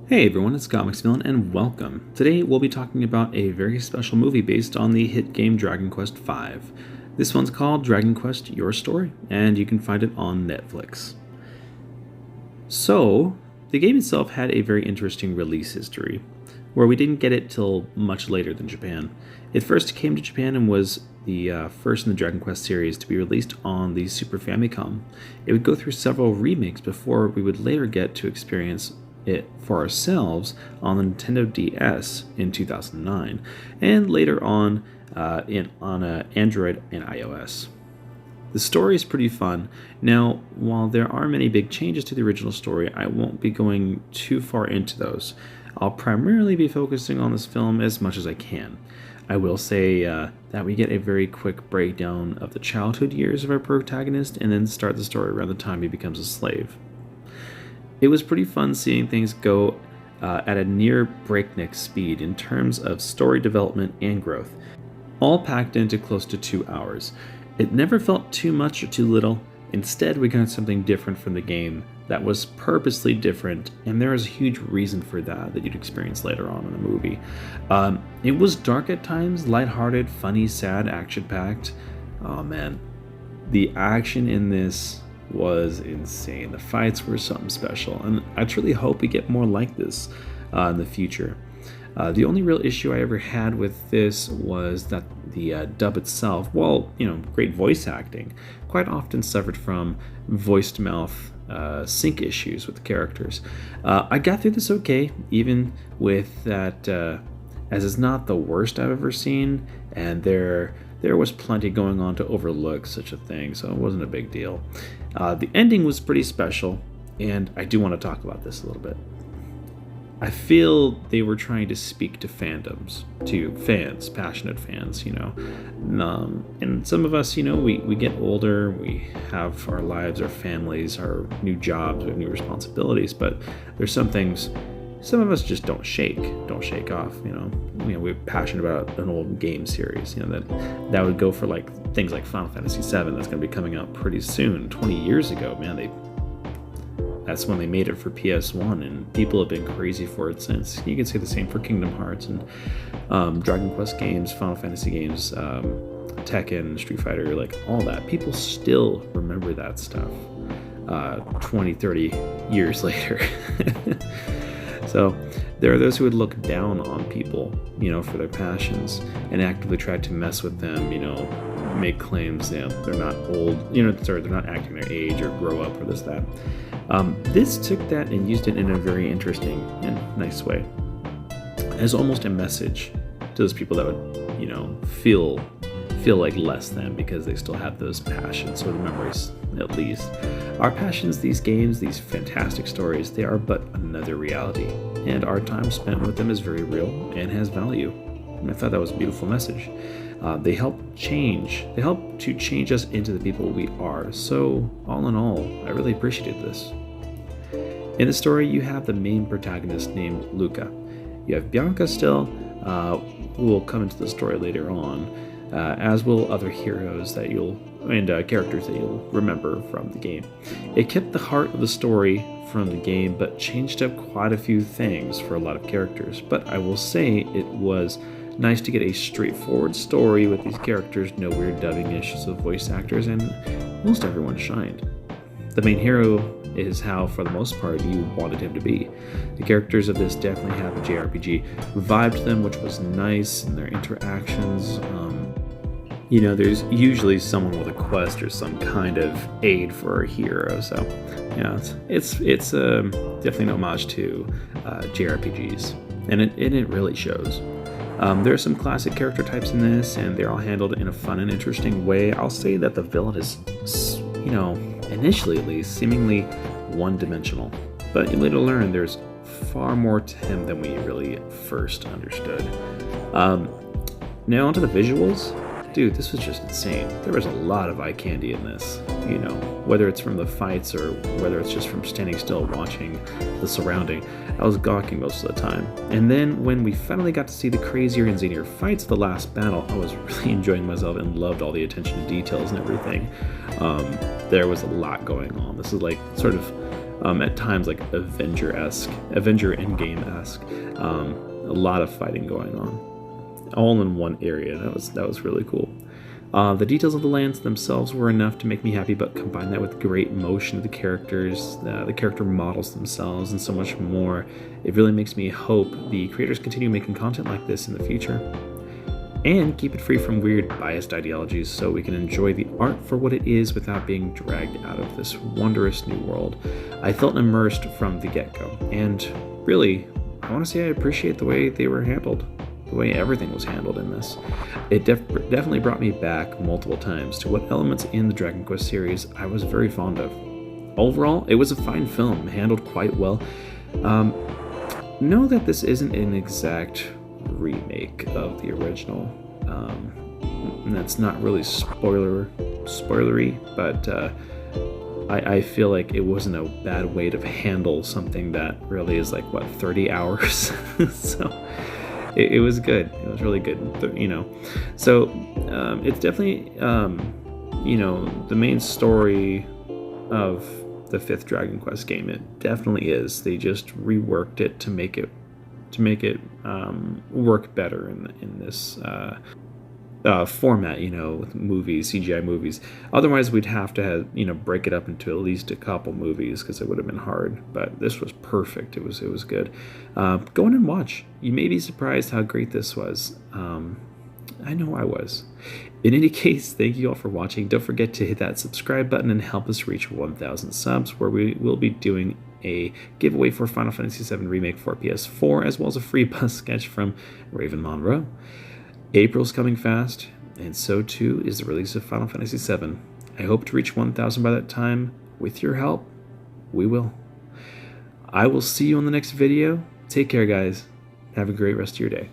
Hey everyone, it's Comix Villain and welcome. Today we'll be talking about a very special movie based on the hit game Dragon Quest V. This one's called Dragon Quest Your Story, and you can find it on Netflix. So, the game itself had a very interesting release history, where we didn't get it till much later than Japan. It first came to Japan and was the first in the Dragon Quest series to be released on the Super Famicom. It would go through several remakes before we would later get to experience it for ourselves on the Nintendo DS in 2009, and later on on Android and iOS. The story is pretty fun. Now, while there are many big changes to the original story, I won't be going too far into those. I'll primarily be focusing on this film as much as I can. I will say that we get a very quick breakdown of the childhood years of our protagonist and then start the story around the time he becomes a slave. It was pretty fun seeing things go at a near breakneck speed in terms of story development and growth, all packed into close to 2 hours. It never felt too much or too little. Instead, we got something different from the game that was purposely different, and there is a huge reason for that you'd experience later on in the movie. It was dark at times, lighthearted, funny, sad, action-packed. Oh man, the action in this was insane. The fights were something special, and I truly hope we get more like this in the future. The only real issue I ever had with this was that the dub itself, while great voice acting, quite often suffered from voice-to-mouth sync issues with the characters. I got through this okay, even with that, as it's not the worst I've ever seen, and there was plenty going on to overlook such a thing, so it wasn't a big deal. The ending was pretty special, and I do want to talk about this a little bit. I feel they were trying to speak to fandoms, to fans, passionate fans, and some of us, we get older, we have our lives, our families, our new jobs, we have new responsibilities, but there's some things some of us just don't shake off. We're passionate about an old game series. That would go for things like Final Fantasy VII. That's going to be coming out pretty soon. 20 years ago, man, that's when they made it for PS1, and people have been crazy for it since. You can say the same for Kingdom Hearts and Dragon Quest games, Final Fantasy games, Tekken, Street Fighter, all that. People still remember that stuff 20, 30 years later. So there are those who would look down on people, for their passions and actively try to mess with them, make claims that they're not old, they're not acting their age or grow up or that. This took that and used it in a very interesting and nice way as almost a message to those people that would, feel like less than because they still have those passions or the memories, at least. Our passions, these games, these fantastic stories, they are but another reality, and our time spent with them is very real and has value. And I thought that was a beautiful message. They help to change us into the people we are. So all in all, I really appreciated this. In the story, you have the main protagonist named Luca. You have Bianca still, who will come into the story later on, as will other heroes characters that you'll remember from the game. It kept the heart of the story from the game, but changed up quite a few things for a lot of characters. But I will say it was nice to get a straightforward story with these characters, no weird dubbing issues with voice actors, and most everyone shined. The main hero is how, for the most part, you wanted him to be. The characters of this definitely have a JRPG vibe to them, which was nice, and their interactions. There's usually someone with a quest or some kind of aid for a hero, so it's definitely an homage to JRPGs, and it really shows. There are some classic character types in this, and they're all handled in a fun and interesting way. I'll say that the villain is, initially at least, seemingly one-dimensional, but you later learn there's far more to him than we really first understood. Now onto the visuals. Dude, this was just insane. There was a lot of eye candy in this, whether it's from the fights or whether it's just from standing still watching the surrounding. I was gawking most of the time. And then when we finally got to see the crazier and zanier fights of the last battle, I was really enjoying myself and loved all the attention to details and everything. There was a lot going on. This is sort of at times like Avenger Endgame-esque. A lot of fighting going on, all in one area. That was really cool. The details of the lands themselves were enough to make me happy, but combine that with great motion of the characters, the character models themselves, and so much more, it really makes me hope the creators continue making content like this in the future. And keep it free from weird, biased ideologies so we can enjoy the art for what it is without being dragged out of this wondrous new world. I felt immersed from the get-go, and really, I want to say I appreciate the way they were handled, the way everything was handled in this. It definitely brought me back multiple times to what elements in the Dragon Quest series I was very fond of. Overall, it was a fine film, handled quite well. Know that this isn't an exact remake of the original. And that's not really spoilery, but I feel like it wasn't a bad way to handle something that really is like, what, 30 hours? So it was good. It was really good, you know. So it's definitely, you know, the main story of the 5th Dragon Quest game. It definitely is. They just reworked it to make it work better in this format, you know, with movies, CGI movies. Otherwise, we'd have to have, you know, break it up into at least a couple movies because it would have been hard. But this was perfect. It was good. Go in and watch. You may be surprised how great this was. I know I was. In any case, thank you all for watching. Don't forget to hit that subscribe button and help us reach 1,000 subs, where we will be doing a giveaway for Final Fantasy VII Remake for PS4, as well as a free bus sketch from Raven Monroe. April's coming fast, and so too is the release of Final Fantasy VII. I hope to reach 1,000 by that time. With your help, we will. I will see you on the next video. Take care, guys. Have a great rest of your day.